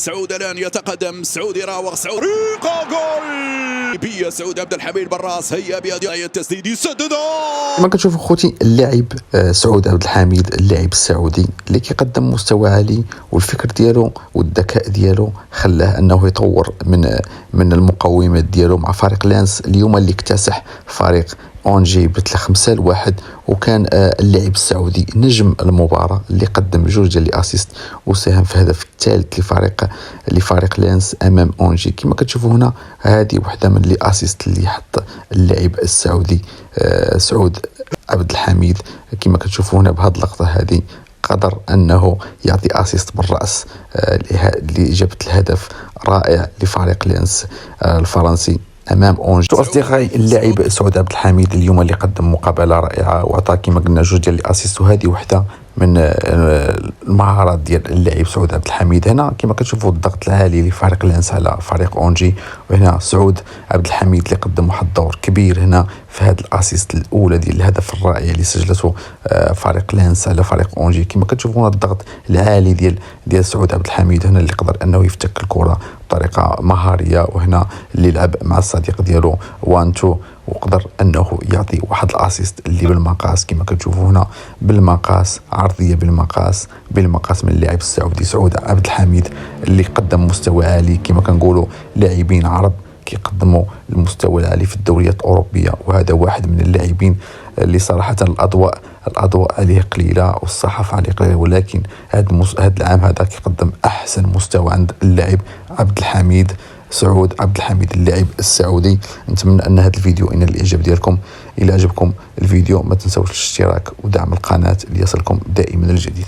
سعود الان يتقدم، سعود يراوغ، سعود جول بيا سعود عبد الحميد بالراس، هيا بهذه التسديد يسددها. كما كتشوفوا خوتي اللاعب سعود عبد الحميد اللاعب السعودي اللي كيقدم مستوى عالي، والفكر ديالو والذكاء ديالو خلاه انه يطور من المقومات ديالو مع فريق لانس اليوم اللي اكتسح فريق اونجي ب5-1. وكان اللاعب السعودي نجم المباراه اللي قدم جوج ديال الاسيست وساهم في الهدف الثالث لفريق لانس امام اونجي. كما كتشوفوا هنا هذه وحده من الاسيست اللي حط اللاعب السعودي سعود عبد الحميد. كما كتشوفوا هنا بهذه اللقطه هذه قدر انه يعطي اسيست بالراس لاجابه الهدف رائع لفريق لانس الفرنسي امام اونجي. اصدقائي اللاعب سعود عبد الحميد اليوم اللي قدم مقابله رائعه وعطى كما قلنا جوج ديال الاسيست، وهذه وحده من المهارات ديال اللاعب سعود عبد الحميد. هنا كما كتشوفوا الضغط العالي لفريق لانس على فريق اونجي، وهنا سعود عبد الحميد اللي قدم واحد الدور كبير هنا في هذه الاسيست الاولى ديال الهدف الرائع اللي سجلته فريق لانس على فريق اونجي. كما كتشوفوا هنا الضغط العالي ديال سعود عبد الحميد هنا اللي قدر انه يفتك الكره بطريقه مهاريه، وهنا اللي لعب مع الصديق ديالو 1-2 وقدر انه يعطي واحد الاسيست اللي بالمقاس. كما كتشوفوا هنا بالمقاس، عرضيه بالمقاس من اللاعب السعودي سعود عبد الحميد اللي قدم مستوى عالي. كما كنقولوا لاعبين عرب كيقدموا المستوى العالي في الدوريات الاوروبيه، وهذا واحد من اللاعبين اللي صراحه الاضواء عليه قليله والصحافه عليه قليله، ولكن هذا العام هذا كيقدم احسن مستوى عند اللاعب عبد الحميد سعود عبد الحميد اللاعب السعودي. نتمنى ان هذا الفيديو ينال الاعجاب ديالكم. الى عجبكم الفيديو ما تنسوش الاشتراك ودعم القناه ليصلكم دائما الجديد.